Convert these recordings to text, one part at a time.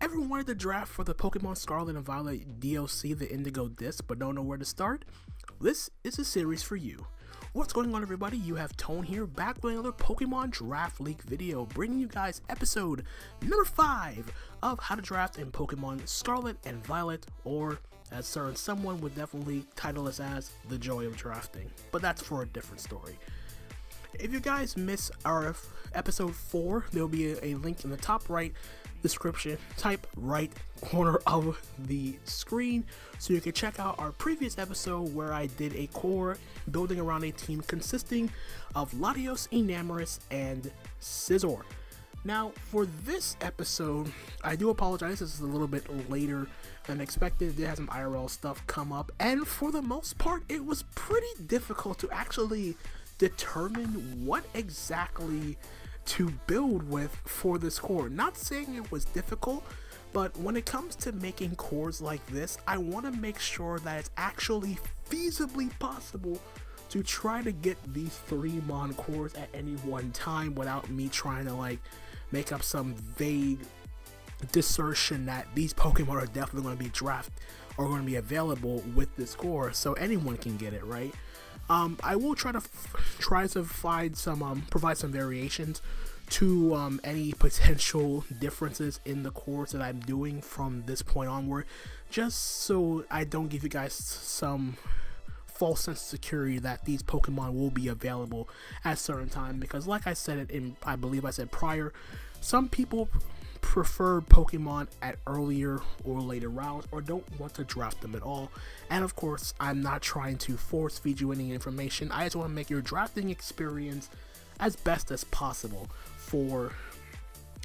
Ever wanted to draft for the Pokemon Scarlet and Violet DLC, the Indigo Disk, but don't know where to start? This is a series for you. What's going on, everybody? You have Tone here, back with another Pokemon Draft League video, bringing you guys episode number 5 of how to draft in Pokemon Scarlet and Violet, or as someone would definitely title this as the joy of drafting, but that's for a different story. If you guys miss our episode 4, there will be a link in the top right description, type right corner of the screen, so you can check out our previous episode where I did a core building around a team consisting of Latios, Enamorus, and Scizor. Now, for this episode, I do apologize, this is a little bit later than expected. They had some IRL stuff come up, and for the most part, it was pretty difficult to actually determine what exactly to build with for this core. Not saying it was difficult, but when it comes to making cores like this, I want to make sure that it's actually feasibly possible to try to get these 3 Mon cores at any one time without me trying to make up some vague dissertion that these Pokemon are definitely going to be drafted or going to be available with this core, so anyone can get it, right? I will try to find some provide some variations to any potential differences in the cores that I'm doing from this point onward, just so I don't give you guys some false sense of security that these Pokemon will be available at a certain time, because like I said I believe I said prior, some people prefer Pokemon at earlier or later rounds, or don't want to draft them at all. And of course, I'm not trying to force feed you any information. I just want to make your drafting experience as best as possible for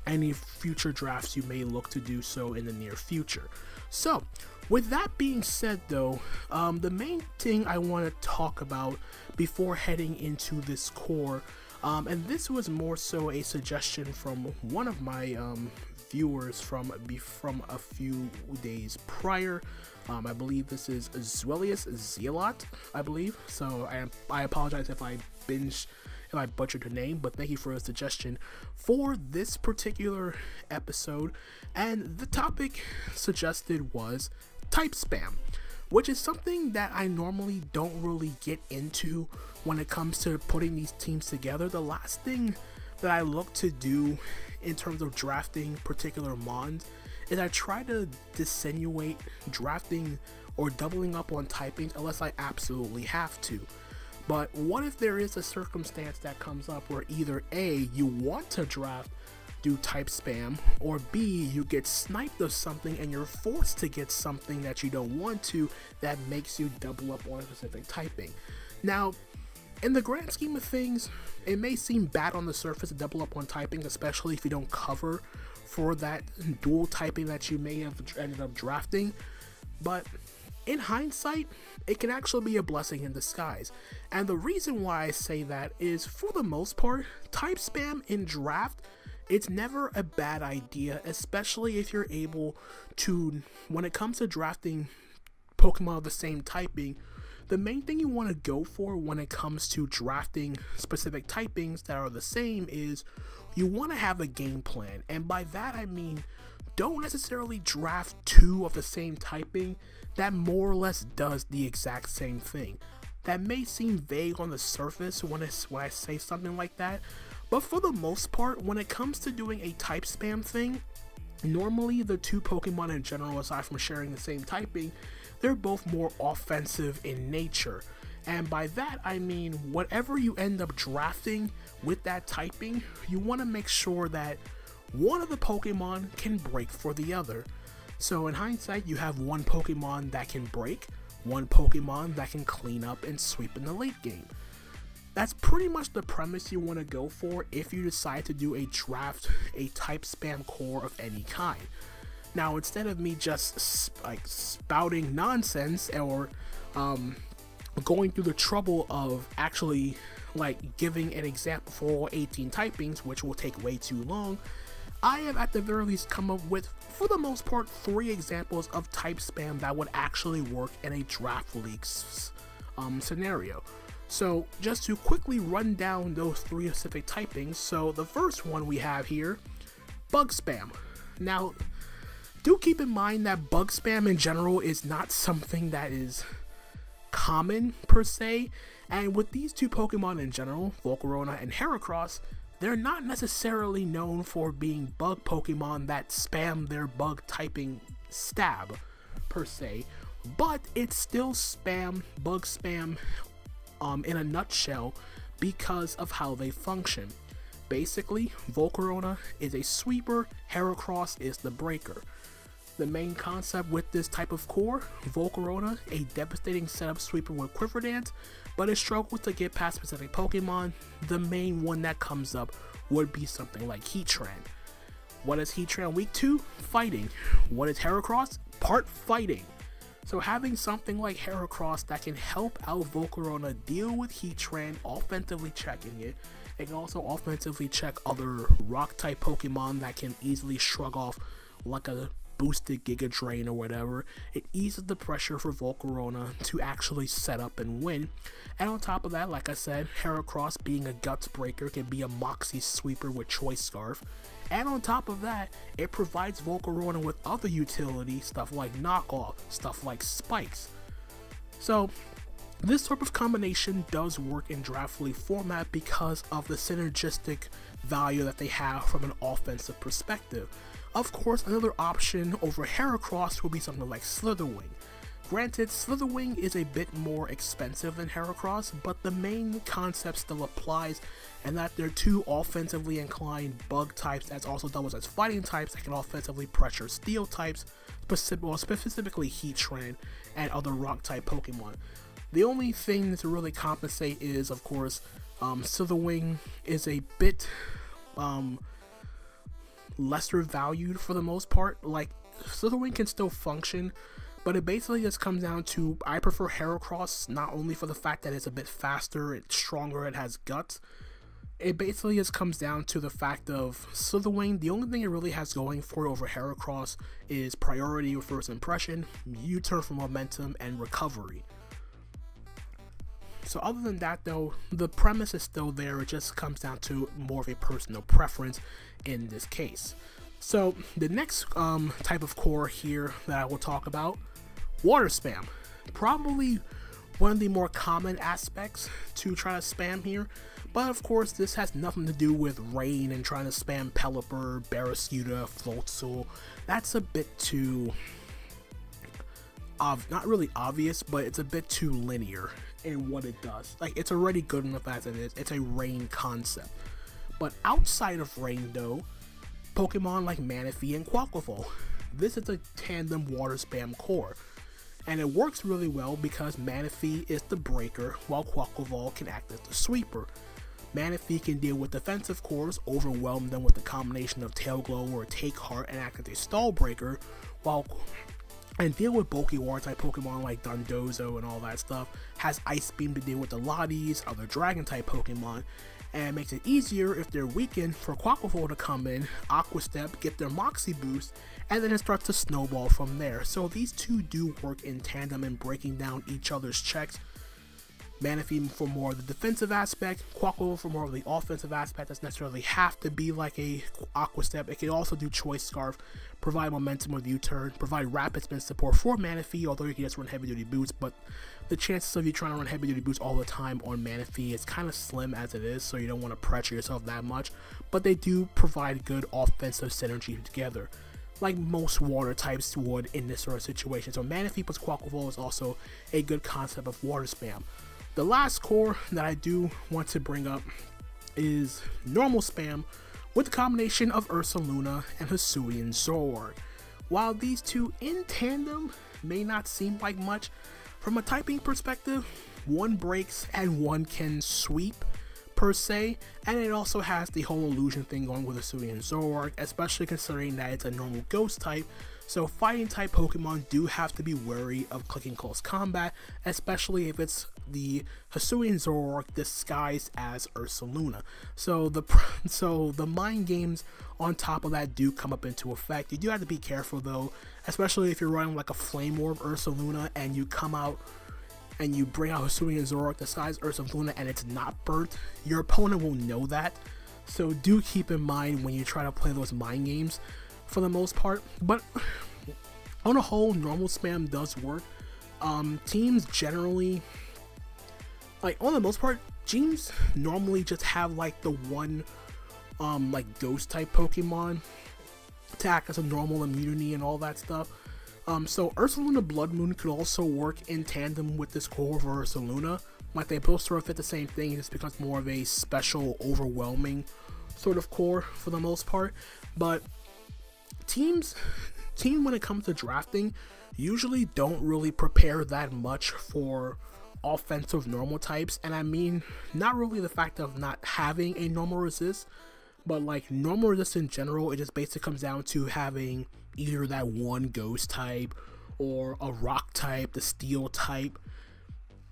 any future drafts you may look to do so in the near future. So with that being said though, the main thing I want to talk about before heading into this core, and this was more so a suggestion from one of my viewers from a few days prior. I believe this is Zwelius Zealot, I believe. So I apologize if I butchered the name, but thank you for a suggestion for this particular episode. And the topic suggested was type spam, which is something that I normally don't really get into when it comes to putting these teams together. The last thing that I look to do in terms of drafting particular mons is I try to dissimulate drafting or doubling up on typings unless I absolutely have to. But what if there is a circumstance that comes up where either A, you want to do type spam, or B, you get sniped of something and you're forced to get something that you don't want to that makes you double up on a specific typing. Now, in the grand scheme of things, it may seem bad on the surface to double up on typing, especially if you don't cover for that dual typing that you may have ended up drafting, but in hindsight, it can actually be a blessing in disguise. And the reason why I say that is, for the most part, type spam in draft, it's never a bad idea, especially if you're able to, when it comes to drafting Pokemon of the same typing, the main thing you want to go for when it comes to drafting specific typings that are the same is you want to have a game plan. And by that I mean, don't necessarily draft 2 of the same typing that more or less does the exact same thing. That may seem vague on the surface when I say something like that, but for the most part, when it comes to doing a type spam thing, normally the 2 Pokemon in general, aside from sharing the same typing, they're both more offensive in nature. And by that I mean, whatever you end up drafting with that typing, you want to make sure that one of the Pokemon can break for the other. So in hindsight, you have one Pokemon that can break, one Pokemon that can clean up and sweep in the late game. That's pretty much the premise you want to go for if you decide to do a type spam core of any kind. Now, instead of me just spouting nonsense or going through the trouble of actually giving an example for all 18 typings, which will take way too long, I have at the very least come up with, for the most part, 3 examples of type spam that would actually work in a draft league scenario. So just to quickly run down those 3 specific typings, so the first one we have here, bug spam. Now, Do keep in mind that bug spam in general is not something that is common per se, and with these two Pokemon in general, Volcarona and Heracross, they're not necessarily known for being bug Pokemon that spam their bug typing stab per se, but it's still bug spam in a nutshell because of how they function. Basically, Volcarona is a sweeper, Heracross is the breaker. The main concept with this type of core, Volcarona, a devastating setup sweeper with Quiver Dance, but it struggles to get past specific Pokemon. The main one that comes up would be something like Heatran. What is Heatran weak to? Fighting. What is Heracross? Part fighting. So having something like Heracross that can help out Volcarona deal with Heatran, offensively checking it, it can also offensively check other rock type Pokemon that can easily shrug off like a boosted Giga Drain or whatever. It eases the pressure for Volcarona to actually set up and win. And on top of that, like I said, Heracross being a Guts Breaker can be a Moxie Sweeper with Choice Scarf. And on top of that, it provides Volcarona with other utility, stuff like Knockoff, stuff like Spikes. So this sort of combination does work in Draft League format because of the synergistic value that they have from an offensive perspective. Of course, another option over Heracross would be something like Slitherwing. Granted, Slitherwing is a bit more expensive than Heracross, but the main concept still applies, and that they're two offensively inclined bug types that's also doubles as fighting types that can offensively pressure steel types, specifically Heatran and other rock type Pokemon. The only thing to really compensate is, of course, Slitherwing is a bit lesser valued for the most part. Like, Slitherwing can still function, but it basically just comes down to, I prefer Heracross not only for the fact that it's a bit faster, it's stronger, it has guts. It basically just comes down to the fact of Slitherwing, the only thing it really has going for it over Heracross is priority with first impression, U-turn for momentum, and recovery. So other than that though, the premise is still there, it just comes down to more of a personal preference in this case. So the next type of core here that I will talk about, Water Spam. Probably one of the more common aspects to try to spam here, but of course this has nothing to do with rain and trying to spam Pelipper, Barraskewda, Floatzel. That's a bit too, not really obvious, but it's a bit too linear in what it does. Like, it's already good enough as it is. It's a rain concept. But outside of rain though, Pokemon like Manaphy and Quaquaval, this is a tandem water spam core. And it works really well because Manaphy is the breaker while Quaquaval can act as the sweeper. Manaphy can deal with defensive cores, overwhelm them with a combination of Tail Glow or Take Heart and act as a stall breaker, and deal with bulky water type Pokemon like Dondozo and all that stuff, has Ice Beam to deal with the Lotties, other dragon type Pokemon, and it makes it easier if they're weakened for Quaquaval to come in, Aqua Step, get their Moxie boost, and then it starts to snowball from there. So these two do work in tandem in breaking down each other's checks. Manaphy for more of the defensive aspect, Quaquaval for more of the offensive aspect. Doesn't necessarily have to be like a Aqua Step. It can also do Choice Scarf, provide momentum with U-turn, provide rapid spin support for Manaphy, although you can just run heavy duty boots, but the chances of you trying to run heavy duty boots all the time on Manaphy is kind of slim as it is, so you don't want to pressure yourself that much, but they do provide good offensive synergy together, like most water types would in this sort of situation. So Manaphy plus Quaquaval is also a good concept of water spam. The last core that I do want to bring up is normal spam with the combination of Ursaluna and Hisuian Zoroark. While these two in tandem may not seem like much, from a typing perspective, one breaks and one can sweep per se, and it also has the whole illusion thing going with Hisuian Zoroark, especially considering that it's a normal ghost type. So fighting type Pokemon do have to be wary of clicking close combat, especially if it's the Hisuian Zoroark disguised as Ursaluna. So the mind games on top of that do come up into effect. You do have to be careful though, especially if you're running like a Flame Orb Ursaluna and you come out and you bring out Hisuian Zoroark disguised Ursaluna and it's not burnt. Your opponent will know that, so do keep in mind when you try to play those mind games for the most part. But On a whole, normal spam does work. Teams generally, like on the most part, teams normally just have like the one like ghost type Pokemon to act as a normal immunity and all that stuff. So Ursaluna Blood Moon could also work in tandem with this core of Ursaluna. Like they both sort of fit the same thing, it just becomes more of a special, overwhelming sort of core for the most part. But teams when it comes to drafting usually don't really prepare that much for offensive normal types, and I mean not really the fact of not having a normal resist, but like normal resist in general. It just basically comes down to having either that one ghost type or a rock type, the steel type.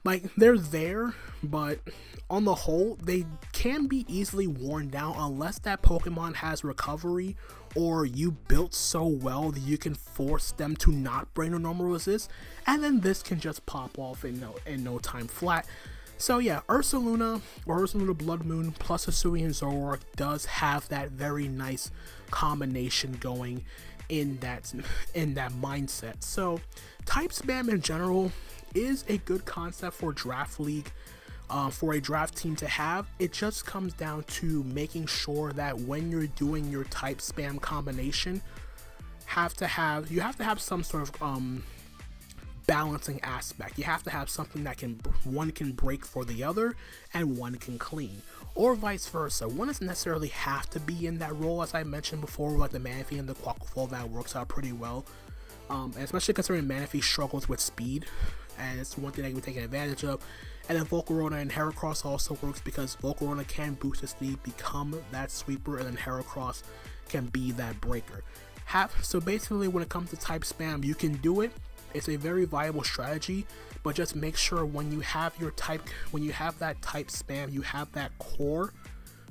Like they're there, but on the whole they can be easily worn down unless that Pokemon has recovery, or you built so well that you can force them to not bring a normal resist, and then this can just pop off in no time flat. So yeah, Ursaluna or Ursaluna Blood Moon plus Hisuian Zoroark does have that very nice combination going in that mindset. So type spam in general is a good concept for draft league, for a draft team to have. It just comes down to making sure that when you're doing your type spam combination, you have to have some sort of balancing aspect. You have to have something that one can break for the other and one can clean, or vice versa. One doesn't necessarily have to be in that role, as I mentioned before, like the Manaphy and the Quaquaval. That works out pretty well, and especially considering Manaphy struggles with speed, and it's one thing that can be taken advantage of. And then Volcarona and Heracross also works because Volcarona can boost his speed, become that sweeper, and then Heracross can be that breaker. So basically when it comes to type spam, you can do it. It's a very viable strategy, but just make sure when you have that type spam, you have that core,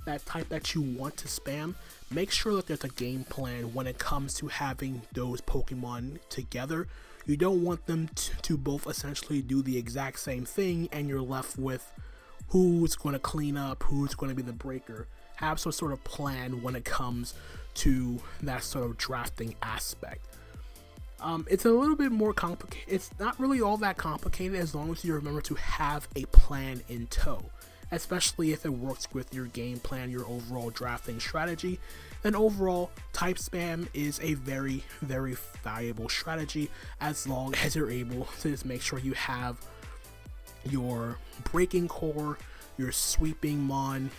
that type that you want to spam. Make sure that there's a game plan when it comes to having those Pokemon together. You don't want them to both essentially do the exact same thing and you're left with who's going to clean up, who's going to be the breaker. Have some sort of plan when it comes to that sort of drafting aspect. It's a little bit more complicated. It's not really all that complicated as long as you remember to have a plan in tow, especially if it works with your game plan, your overall drafting strategy. Then overall, type spam is a very, very valuable strategy as long as you're able to just make sure you have your breaking core, your sweeping mon,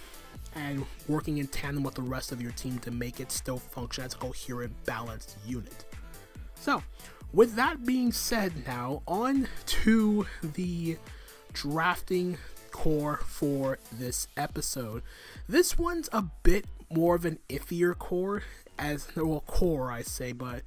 and working in tandem with the rest of your team to make it still function as a coherent, balanced unit. So, with that being said, now on to the drafting core for this episode. This one's a bit more of an iffier core, I say, but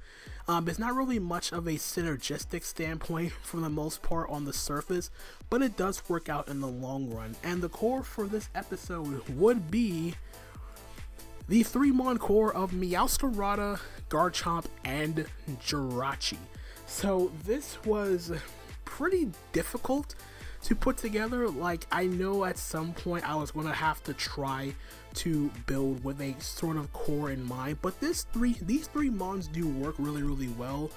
it's not really much of a synergistic standpoint for the most part on the surface, but it does work out in the long run. And the core for this episode would be the 3-mon core of Meowscarada, Garchomp, and Jirachi. So this was pretty difficult to put together. Like, I know at some point I was going to have to try to build with a sort of core in mind, but these three mons do work really, really well,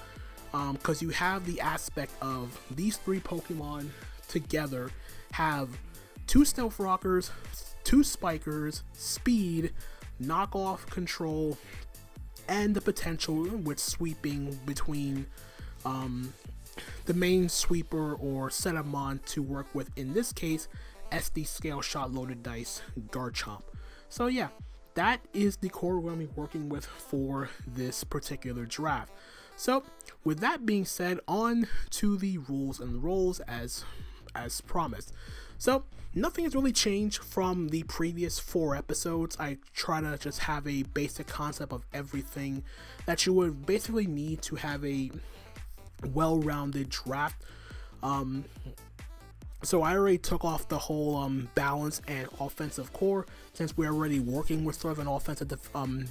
because you have the aspect of these 3 Pokemon together have 2 Stealth Rockers, 2 Spikers, speed, knockoff control, and the potential with sweeping between the main sweeper or setup mon to work with, in this case, SD Scale Shot Loaded Dice Garchomp. So yeah, that is the core we're going to be working with for this particular draft. So with that being said, on to the rules and roles as promised. So nothing has really changed from the previous 4 episodes. I try to just have a basic concept of everything that you would basically need to have a well-rounded draft. So I already took off the whole balance and offensive core, since we're already working with sort of an offensive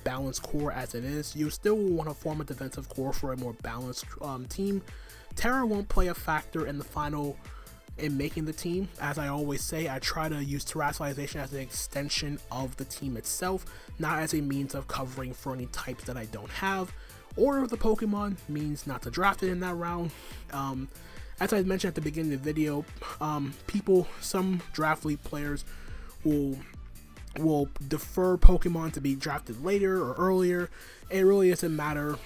balanced core as it is. You still want to form a defensive core for a more balanced team. Terra won't play a factor in the final in making the team. As I always say, I try to use terrestrialization as an extension of the team itself, not as a means of covering for any types that I don't have, order of the Pokemon means not to draft it in that round. As I mentioned at the beginning of the video, some draft league players will defer Pokemon to be drafted later or earlier. It really doesn't matter.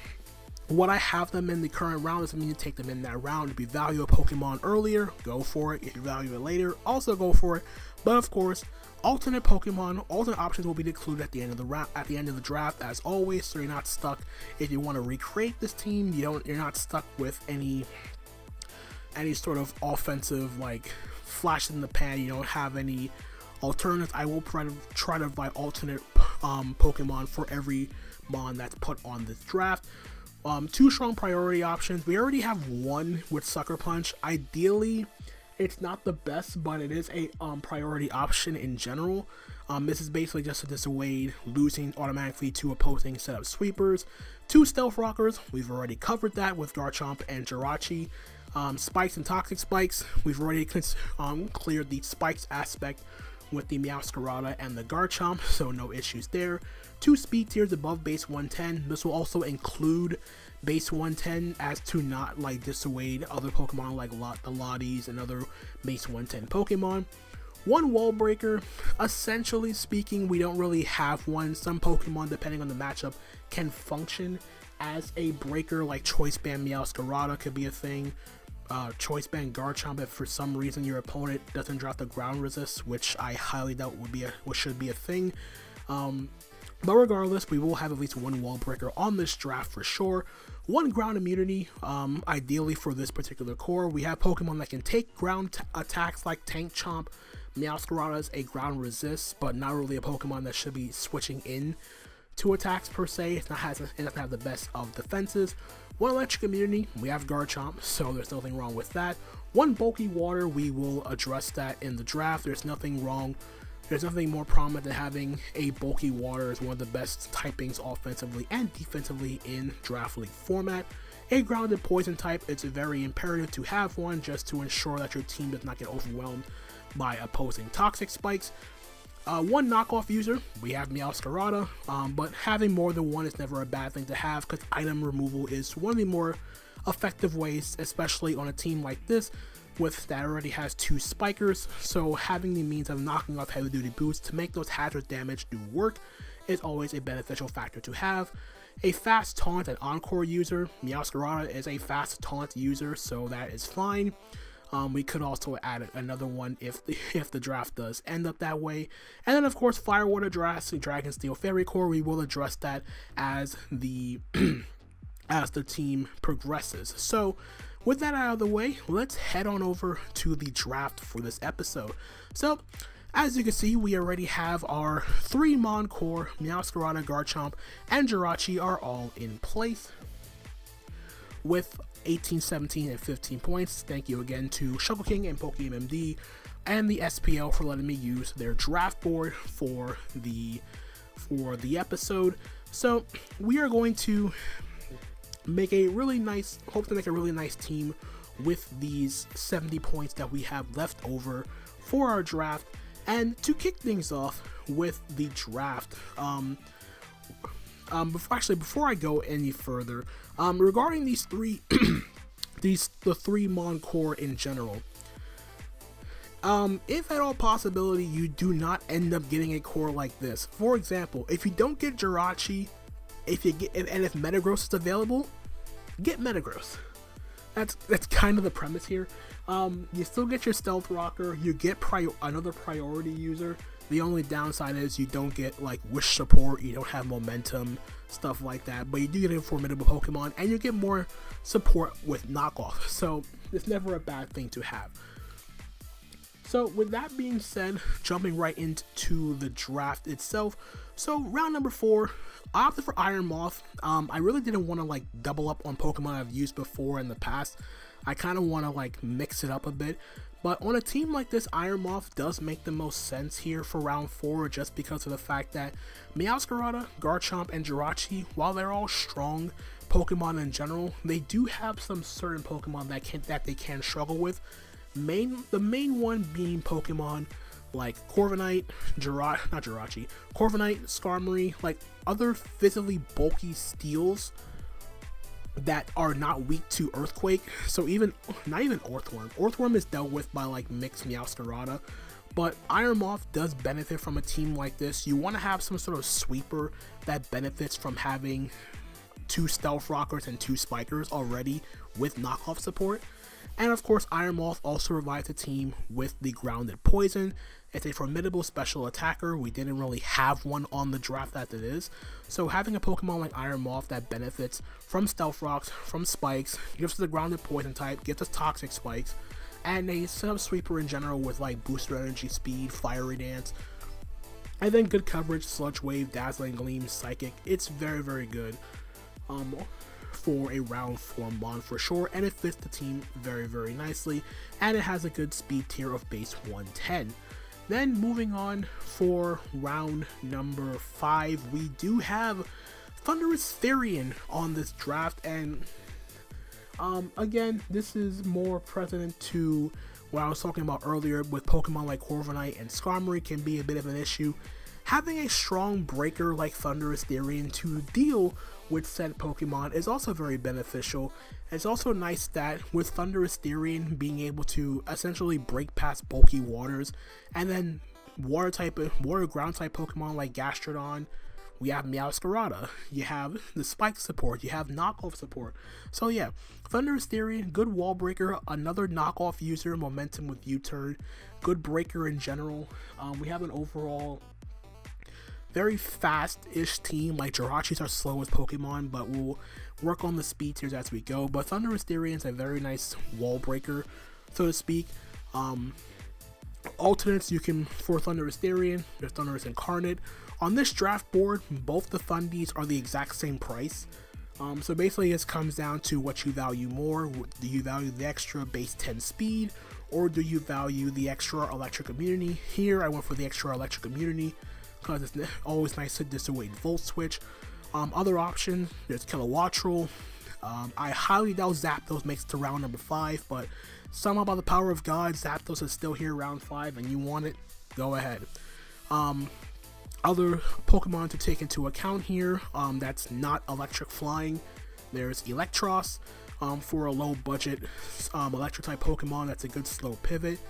What I have them in the current round doesn't mean you take them in that round. If you value a Pokemon earlier, go for it. If you value it later, also go for it. But of course, alternate options will be included at the end of the round, at the end of the draft, as always. So you're not stuck. If you want to recreate this team, you're not stuck with any sort of offensive like flash in the pan. You don't have any alternatives. I will try to provide alternate Pokemon for every mon that's put on this draft. 2 strong priority options. We already have one with Sucker Punch. Ideally, it's not the best, but it is a priority option in general. This is basically just to dissuade losing automatically to opposing setup sweepers. 2 Stealth Rockers. We've already covered that with Garchomp and Jirachi. Spikes and Toxic Spikes. We've already cleared the Spikes aspect with the Meowscarada and the Garchomp, so no issues there. 2 speed tiers above base 110. This will also include base 110 as to not like dissuade other Pokemon like the Lotties and other base 110 Pokemon. 1 wall breaker. Essentially speaking, we don't really have one. Some Pokemon, depending on the matchup, can function as a breaker, like Choice Band Meowscarada could be a thing. Choice Band Garchomp if for some reason your opponent doesn't drop the ground resist, which I highly doubt should be a thing. But regardless, we will have at least 1 wall breaker on this draft for sure. 1 ground immunity, ideally for this particular core. We have Pokemon that can take ground attacks like Tank Chomp. Meowscarada is a ground resist, but not really a Pokemon that should be switching in to attacks per se. It doesn't have the best of defenses. 1 electric immunity, we have Garchomp, so there's nothing wrong with that. 1 bulky water, we will address that in the draft. There's nothing wrong. There's nothing more prominent than having a bulky water as one of the best typings offensively and defensively in draft league format. A grounded poison type, it's very imperative to have one just to ensure that your team does not get overwhelmed by opposing toxic spikes. 1 knockoff user, we have Meowscarada, but having more than one is never a bad thing to have because item removal is one of the more effective ways, especially on a team like this that already has 2 spikers. So having the means of knocking off heavy duty boots to make those hazard damage do work is always a beneficial factor to have. A fast taunt and encore user, Meowscarada is a fast taunt user, so that is fine. We could also add another one if the draft does end up that way. And then of course Firewater Dragon Steel Fairy Core, we will address that as the as the team progresses. So with that out of the way, let's head on over to the draft for this episode. So as you can see, we already have our 3 Mon core. Meowscarada, Garchomp, and Jirachi are all in place with 18, 17, and 15 points. Thank you again to Shuckle King and PokeMMD and the SPL for letting me use their draft board for the episode. So we are going to make a really nice, hope to make a really nice team with these 70 points that we have left over for our draft. And to kick things off with the draft, before I go any further, regarding these 3 the 3 Mon core in general, if at all possibility you do not end up getting a core like this. For example, if you don't get Jirachi, if Metagross is available, get Metagross. That's kind of the premise here. You still get your Stealth Rocker, you get another priority user. The only downside is you don't get like Wish support, you don't have momentum, stuff like that, but you do get a formidable Pokemon and you get more support with knockoff, so it's never a bad thing to have. So with that being said, jumping right into the draft itself. So round number 4, I opted for Iron Moth. I really didn't want to like double up on Pokemon I've used before in the past. I kind of want to like mix it up a bit. But on a team like this, Iron Moth does make the most sense here for round 4 just because of the fact that Meowscarada, Garchomp, and Jirachi, while they're all strong Pokemon in general, they do have some certain Pokemon that they can struggle with. The main one being Pokemon like Corviknight, Corviknight, Skarmory, like other physically bulky steals that are not weak to Earthquake. So not even Earthworm. Earthworm is dealt with by like mixed Meowscarada, but Iron Moth does benefit from a team like this. You want to have some sort of sweeper that benefits from having 2 Stealth Rockers and 2 Spikers already with knockoff support. And of course, Iron Moth also revives the team with the Grounded Poison. It's a formidable special attacker. We didn't really have one on the draft as it is. So having a Pokemon like Iron Moth that benefits from Stealth Rocks, from Spikes, gives us the Grounded Poison type, gives us Toxic Spikes, and a setup sweeper in general with like Booster Energy, Speed, Fiery Dance, and then good coverage, Sludge Wave, Dazzling Gleam, Psychic. It's very, very good for a round 4 mon for sure, and it fits the team very, very nicely, and it has a good speed tier of base 110. Then moving on for round number 5, we do have Thundurus Therian on this draft, and again, this is more precedent to what I was talking about earlier with Pokemon like Corviknight and Skarmory can be a bit of an issue. Having a strong breaker like Thundurus Therian to deal with said Pokemon is also very beneficial. It's also nice that with Thundurus Therian being able to essentially break past bulky waters, and then water ground type Pokemon like Gastrodon, we have Meowscarada, you have the Spike support, you have knockoff support. So yeah, Thundurus Therian, good wall breaker, another knockoff user, momentum with U-turn, good breaker in general. We have an overall very fast-ish team. Like Jirachis are slow as Pokemon, but we'll work on the speed tiers as we go. But Thundurus Therian is a very nice wall breaker, so to speak. Alternates you can for Thundurus Therian, there's Thundurus Incarnate. On this draft board, both the Thundies are the exact same price. So basically it comes down to what you value more. Do you value the extra base 10 speed, or do you value the extra electric immunity? Here I went for the extra electric immunity because it's always nice to dissuade Volt Switch. Other options, there's Kilowattrel. I highly doubt Zapdos makes it to round number 5, but somehow by the power of God, Zapdos is still here round 5 and you want it, go ahead. Other Pokemon to take into account here, that's not electric flying. There's Electros, for a low budget electric type Pokemon that's a good slow pivot.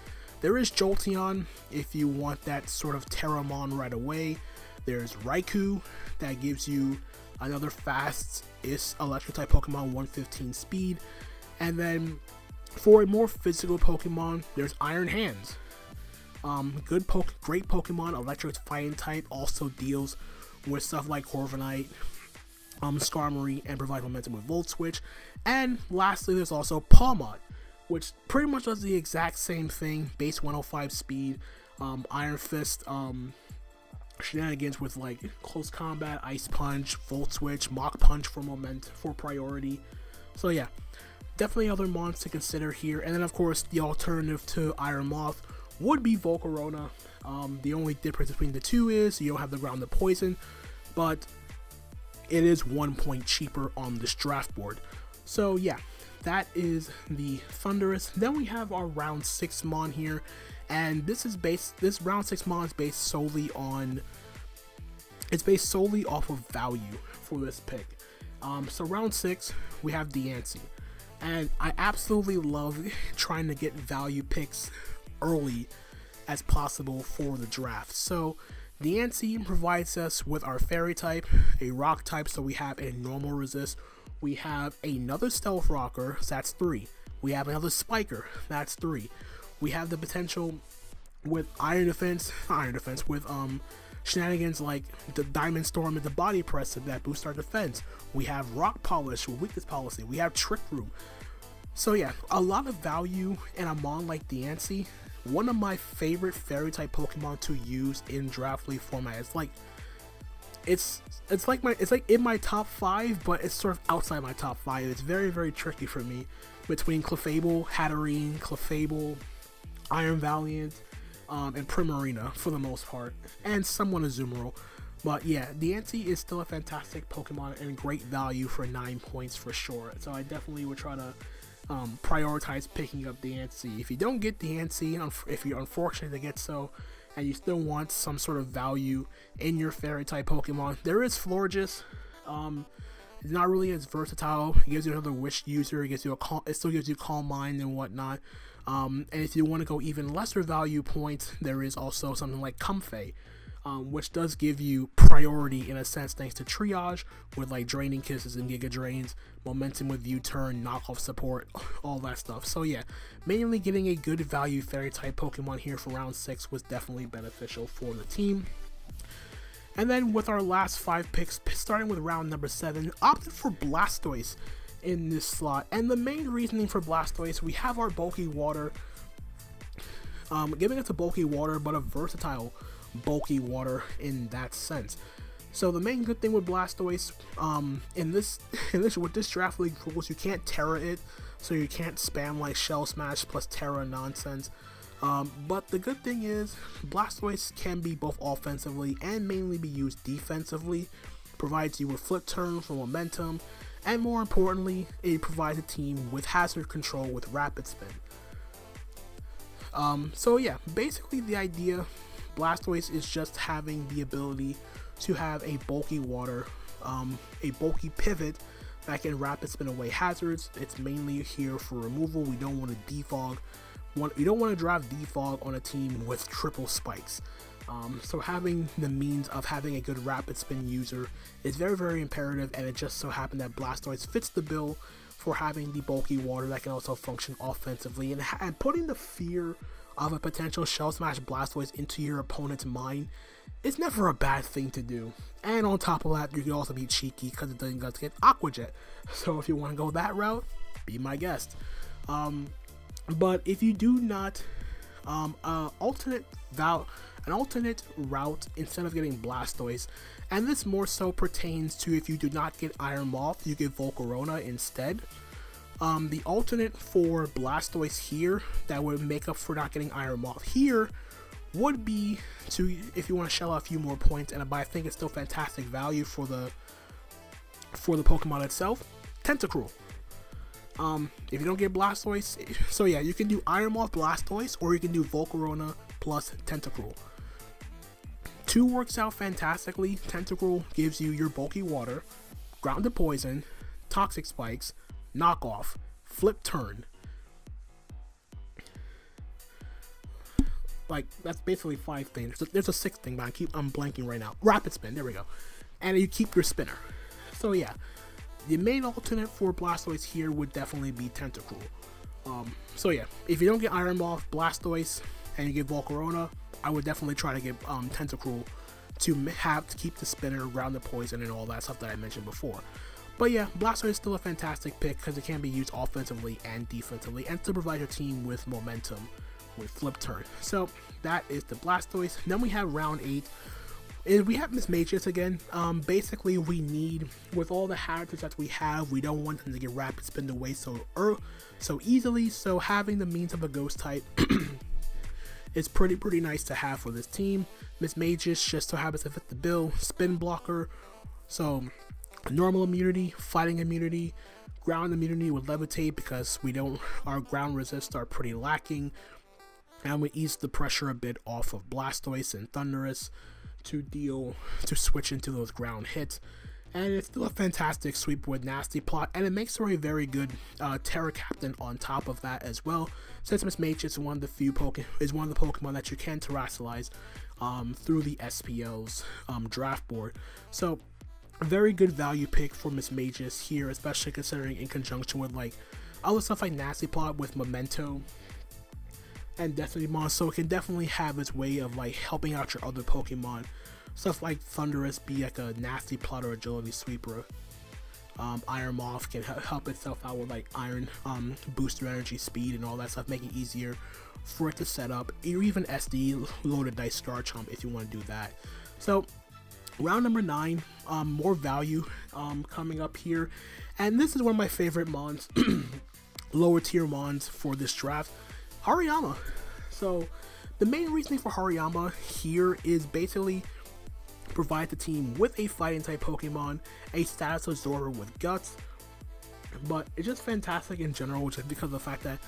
There is Jolteon if you want that sort of Terramon right away. There's Raikou that gives you another fast-ish electric type Pokemon, 115 speed. And then for a more physical Pokemon, there's Iron Hands. Great Pokemon, electric fighting type, also deals with stuff like Corviknight, Skarmory, and provides momentum with Volt Switch. And lastly, there's also Pawmot, which pretty much does the exact same thing, base 105 speed, Iron Fist, shenanigans with like close combat, Ice Punch, Volt Switch, Mach Punch for priority. So yeah, definitely other mons to consider here. And then of course the alternative to Iron Moth would be Volcarona. The only difference between the two is you don't have the Grounded Poison, but it is 1 point cheaper on this draft board. So yeah, that is the Thundurus. Then we have our round 6 mon here, and this round 6 mon is based solely off of value for this pick. So round 6 we have Diancie, and I absolutely love trying to get value picks early as possible for the draft. So Diancie provides us with our fairy type, a rock type, so we have a normal resist, we have another stealth rocker, so that's 3, we have another spiker, that's 3, we have the potential with iron defense with shenanigans like the Diamond Storm and the body press that boost our defense, we have rock polish with weakness policy, we have trick room. So yeah, a lot of value in a mon like Diancie. One of my favorite fairy type Pokemon to use in draft league format. It's like in my top 5, but it's sort of outside my top 5. It's very, very tricky for me between Clefable, Hatterene, Clefable, Iron Valiant, and Primarina for the most part, and somewhat Azumarill. But yeah, Diancie is still a fantastic Pokemon and great value for 9 points for sure. So I definitely would try to prioritize picking up Diancie. If you don't get Diancie, if you're unfortunate to get so, and you still want some sort of value in your fairy type Pokemon, there is Florges. It's not really as versatile. It gives you another wish user. It gives you it still gives you Calm Mind and whatnot. And if you want to go even lesser value points, there is also something like Comfey, which does give you priority in a sense thanks to triage with like Draining Kisses and Giga Drains, momentum with U-turn, knockoff support, all that stuff. So yeah, mainly getting a good value fairy type Pokemon here for round 6 was definitely beneficial for the team. And then with our last 5 picks, starting with round number 7, opted for Blastoise in this slot. And the main reasoning for Blastoise, we have our bulky water, giving it to bulky water, but a versatile bulky water in that sense. So the main good thing with Blastoise, with this draft league rules, you can't Terra it, so you can't spam like Shell Smash plus Terra nonsense. But the good thing is Blastoise can be both offensively and mainly be used defensively, provides you with flip turn for momentum, and more importantly, it provides a team with hazard control with rapid spin. So yeah, basically the idea, Blastoise is just having the ability to have a bulky water, a bulky pivot that can rapid spin away hazards. It's mainly here for removal. We don't want to defog. You don't want to drive defog on a team with triple spikes. So having the means of having a good rapid spin user is very, very imperative, and it just so happened that Blastoise fits the bill for having the bulky water that can also function offensively, and putting the fear of a potential Shell Smash Blastoise into your opponent's mind is never a bad thing to do. And on top of that, you can also be cheeky because it doesn't get Aqua Jet. So if you want to go that route, be my guest. But if you do not, an alternate route instead of getting Blastoise, and this more so pertains to if you do not get Iron Moth, you get Volcarona instead. The alternate for Blastoise here that would make up for not getting Iron Moth here would be to, if you want to shell out a few more points, but I think it's still fantastic value for the Pokemon itself, Tentacruel. If you don't get Blastoise, so yeah, you can do Iron Moth Blastoise, or you can do Volcarona plus Tentacruel. 2 works out fantastically. Tentacruel gives you your bulky water, grounded poison, toxic spikes, knockoff, flip turn. Like, that's basically 5 things. There's a 6th thing, but I'm blanking right now. Rapid spin, there we go. And you keep your spinner. So yeah, the main alternate for Blastoise here would definitely be Tentacruel. So yeah, if you don't get Iron Moth, Blastoise, and you get Volcarona, I would definitely try to get Tentacruel to keep the spinner, ground the poison, and all that stuff that I mentioned before. But yeah, Blastoise is still a fantastic pick because it can be used offensively and defensively, and to provide your team with momentum with flip turn. So that is the Blastoise. Then we have round 8. We have Mismagius again. Basically, we need, with all the hazards that we have, we don't want them to get rapid spin away so easily. So having the means of a ghost type is pretty nice to have for this team. Mismagius just so happens to fit the bill. Spin blocker, so normal immunity, fighting immunity, ground immunity with levitate because our ground resists are pretty lacking, and we ease the pressure a bit off of Blastoise and Thundurus to switch into those ground hits. And it's still a fantastic sweep with Nasty Plot, and it makes her a very good Terra Captain on top of that as well, since Mismagius is one of the Pokemon that you can Terrasilize through the SPL's draft board. So a very good value pick for Mismagius here, especially considering in conjunction with like other stuff like Nasty Plot with Memento and Destiny Mon, so it can definitely have its way of like helping out your other Pokemon. Stuff like Thundurus be like a Nasty Plot or Agility Sweeper. Iron Moth can help itself out with like Iron booster energy, speed, and all that stuff, make it easier for it to set up. Or even SD loaded dice Garchomp if you want to do that. So round number 9, more value coming up here, and this is one of my favorite mons, lower tier mons for this draft, Hariyama. So the main reasoning for Hariyama here is basically provide the team with a fighting type Pokemon, a status absorber with guts, but it's just fantastic in general just because of the fact that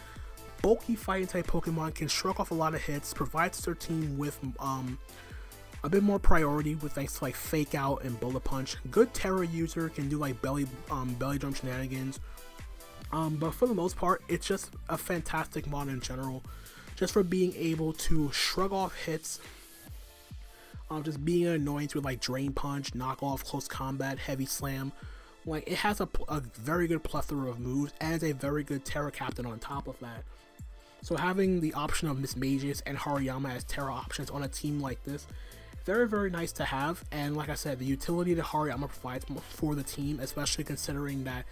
bulky fighting type Pokemon can shrug off a lot of hits, provides their team with a bit more priority with things like Fake Out and Bullet Punch. Good Terra user can do like belly drum shenanigans. But for the most part, it's just a fantastic mod in general, just for being able to shrug off hits, just being an annoyance with like Drain Punch, Knock Off, Close Combat, Heavy Slam. Like, it has a very good plethora of moves, and a very good Terra Captain on top of that. So having the option of Miss Magus and Hariyama as Terra options on a team like this, very, very nice to have. And like I said, the utility that Hariyama provides for the team, especially considering that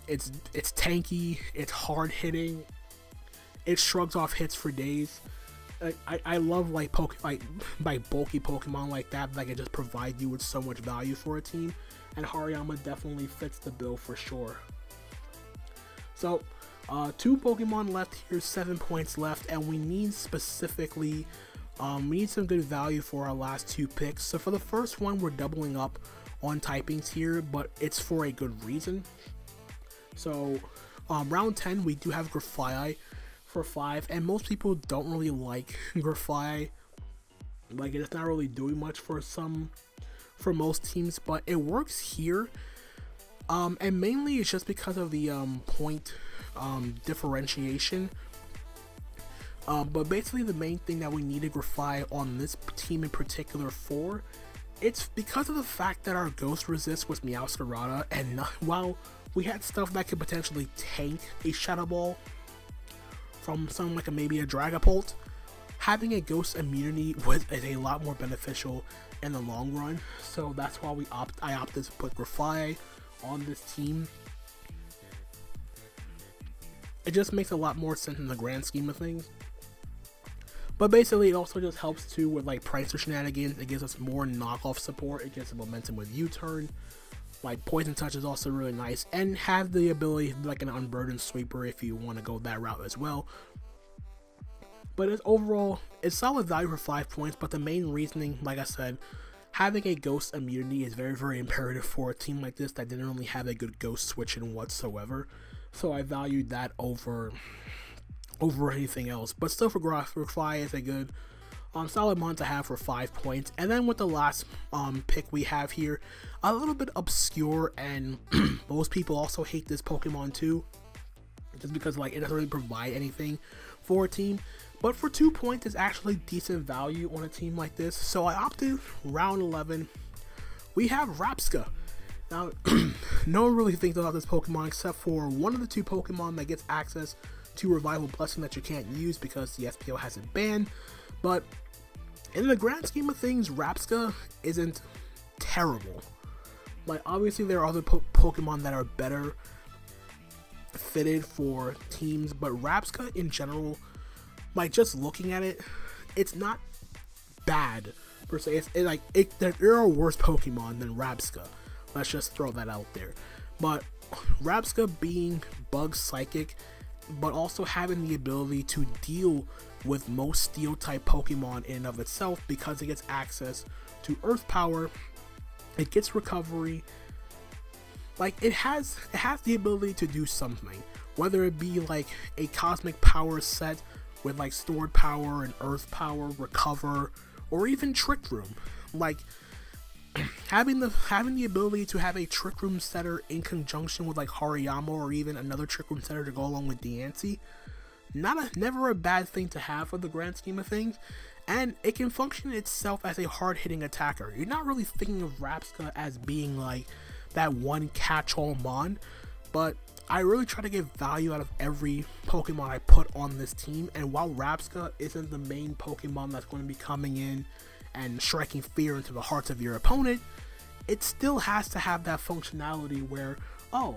it's tanky, it's hard hitting, it shrugs off hits for days. I love like bulky Pokemon like that can just provide you with so much value for a team, and Hariyama definitely fits the bill for sure. So 2 Pokemon left here, 7 points left, and we need specifically we need some good value for our last 2 picks. So for the first one, we're doubling up on typings here, but it's for a good reason. So round 10, we do have Grafaiai for 5, and most people don't really like Grafaiai. Like, it's not really doing much for most teams, but it works here. And mainly it's just because of the point differentiation. But basically the main thing that we needed Grafaiai on this team in particular for, it's because of the fact that our Ghost Resist was Meowscarada, and while we had stuff that could potentially tank a Shadow Ball from something like maybe a Dragapult, having a Ghost immunity is a lot more beneficial in the long run. So that's why I opted to put Grafaiai on this team. It just makes a lot more sense in the grand scheme of things. But basically, it also just helps too with like Pricer shenanigans. It gives us more knockoff support. It gets momentum with U-turn. Like Poison Touch is also really nice, and have the ability like an Unburdened Sweeper if you want to go that route as well. But overall, it's solid value for 5 points. But the main reasoning, like I said, having a Ghost immunity is very, very imperative for a team like this that didn't really have a good Ghost switch in whatsoever. So I valued that over anything else. But still, for Grafaiai is a good solid mod to have for 5 points. And then with the last pick we have here, a little bit obscure, and most people also hate this Pokemon too, just because like it doesn't really provide anything for a team. But for 2 points, it's actually decent value on a team like this. So I opted round 11. We have Rapska. Now, no one really thinks about this Pokemon except for one of the 2 Pokemon that gets access to Revival Blessing that you can't use because the SPO has it banned. But in the grand scheme of things, Rapska isn't terrible. Like, obviously there are other Pokemon that are better fitted for teams, but Rapska in general, like, just looking at it, it's not bad per se. There are worse Pokemon than Rapska. Let's just throw that out there. But Rapska being Bug Psychic, but also having the ability to deal with most Steel type Pokemon in and of itself, because it gets access to Earth Power, it gets Recovery. Like, it has the ability to do something, whether it be like a Cosmic Power set with like Stored Power and Earth Power, Recover, or even Trick Room. Like, having the ability to have a Trick Room setter in conjunction with like Hariyama, or even another Trick Room setter to go along with Diancie, never a bad thing to have for the grand scheme of things. And it can function itself as a hard-hitting attacker. You're not really thinking of Rapska as being like that one catch-all mon, but I really try to get value out of every Pokemon I put on this team. And while Rapska isn't the main Pokemon that's going to be coming in and striking fear into the hearts of your opponent, it still has to have that functionality where, oh,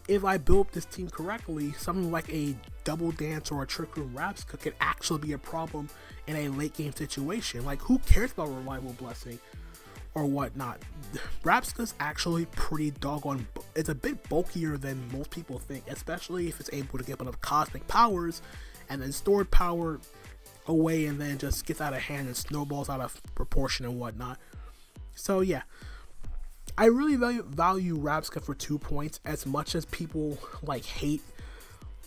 if I build this team correctly, something like a Double Dance or a Trick Room Rapska could actually be a problem in a late game situation. Like, who cares about Revival Blessing or whatnot? Rapska's actually pretty doggone, it's a bit bulkier than most people think, especially if it's able to get enough Cosmic Powers and then Stored Power away, and then just gets out of hand and snowballs out of proportion and whatnot. So yeah, I really value Rapska for 2 points. As much as people like hate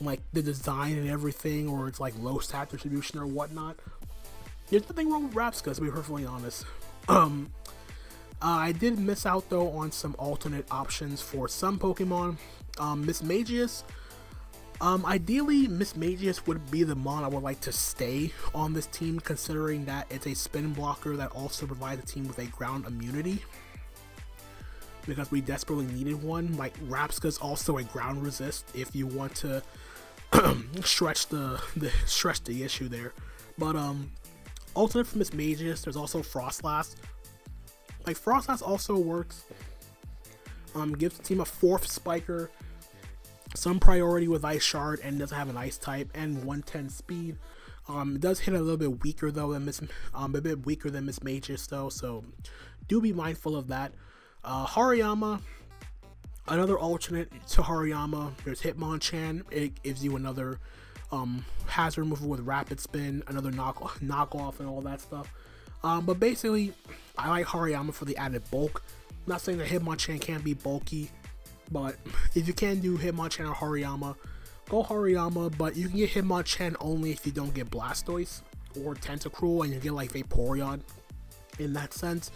like the design and everything, or it's like low stat distribution or whatnot, there's nothing wrong with Rapska, to be perfectly honest. I did miss out though on some alternate options for some Pokemon. Mismagius. Ideally, Mismagius would be the mon I would like to stay on this team, considering that it's a spin blocker that also provides the team with a ground immunity, because we desperately needed one. Like, Rapska's also a ground resist if you want to stretch the issue there. But alternate for Mismagius, there's also Frostlass. Like, Frostlass also works. Gives the team a 4th Spiker, some priority with Ice Shard, and doesn't have an Ice type, and 110 speed. It does hit a little bit weaker though than Mismagius though, so do be mindful of that. Hariyama, another alternate to Hariyama. There's Hitmonchan. It gives you another hazard removal with Rapid Spin, another knockoff, and all that stuff. But basically, I like Hariyama for the added bulk. I'm not saying that Hitmonchan can't be bulky, but if you can do Hitmonchan or Hariyama, go Hariyama. But you can get Hitmonchan only if you don't get Blastoise or Tentacruel, and you get like Vaporeon in that sense.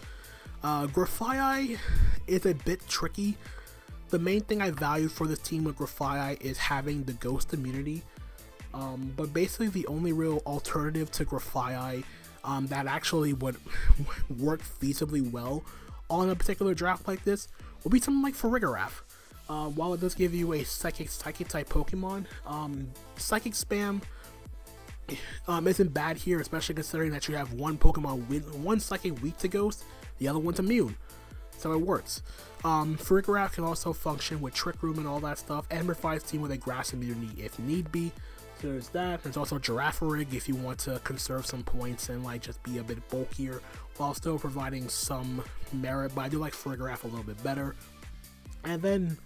Grafaiai is a bit tricky. The main thing I value for this team with Grafaiai is having the ghost immunity. But basically the only real alternative to Grafaiai that actually would work feasibly well on a particular draft like this would be something like Farigiraf. While it does give you a psychic type Pokemon, psychic spam isn't bad here, especially considering that you have one Pokemon with one psychic weak to Ghost, the other one's immune, so it works. Farigiraf can also function with Trick Room and all that stuff, and provides team with a grass immunity if need be. So there's that. There's also Girafarig if you want to conserve some points and like just be a bit bulkier while still providing some merit, but I do like Farigiraf a little bit better. And then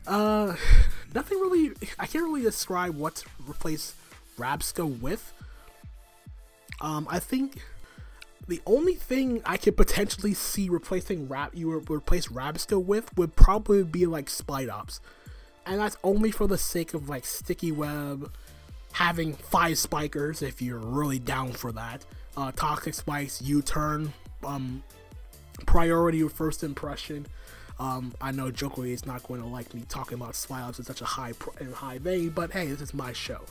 nothing really, I can't really describe what to replace Rabska with. I think the only thing I could potentially see replacing replace Rabska with would probably be like Spidops, and that's only for the sake of like Sticky Web, having 5 Spikers if you're really down for that, Toxic Spikes, U-Turn, priority of first impression. I know Jokoe is not going to like me talking about Spidops in such a high vein, but hey, this is my show.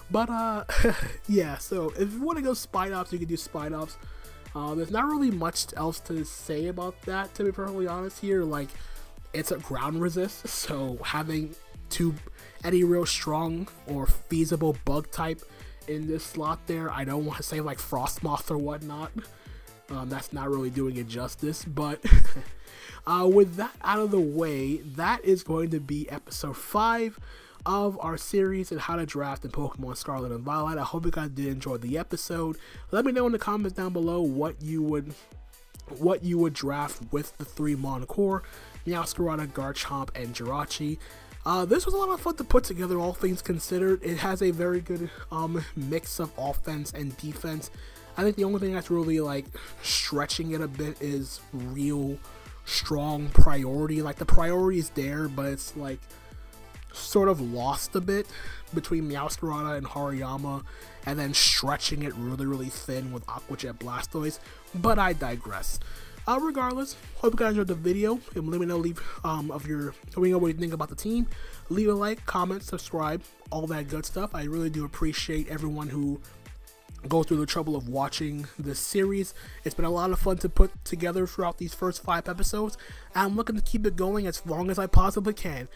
But yeah, so if you want to go Spidops, you can do Spidops. There's not really much else to say about that, to be perfectly honest here. Like, it's a ground resist, so having any real strong or feasible bug type in this slot there, I don't want to say like Frostmoth or whatnot. That's not really doing it justice, but with that out of the way, that is going to be episode 5 of our series on how to draft in Pokemon Scarlet and Violet. I hope you guys did enjoy the episode. Let me know in the comments down below what you would draft with the 3 Mon core, Meowscarada, Garchomp, and Jirachi. This was a lot of fun to put together, all things considered. It has a very good mix of offense and defense. I think the only thing that's really like stretching it a bit is real strong priority. Like, the priority is there, but it's like sort of lost a bit between Meowscarada and Hariyama, and then stretching it really thin with Aqua Jet Blastoise. But I digress. Regardless, hope you guys enjoyed the video, and let me know, what you think about the team. Leave a like, comment, subscribe, all that good stuff. I really do appreciate everyone who goes through the trouble of watching this series. It's been a lot of fun to put together throughout these first 5 episodes, and I'm looking to keep it going as long as I possibly can.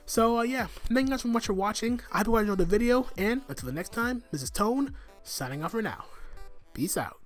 So yeah, thank you guys so much for watching. I hope you guys enjoyed the video, and until the next time, this is Tone, signing off for now. Peace out.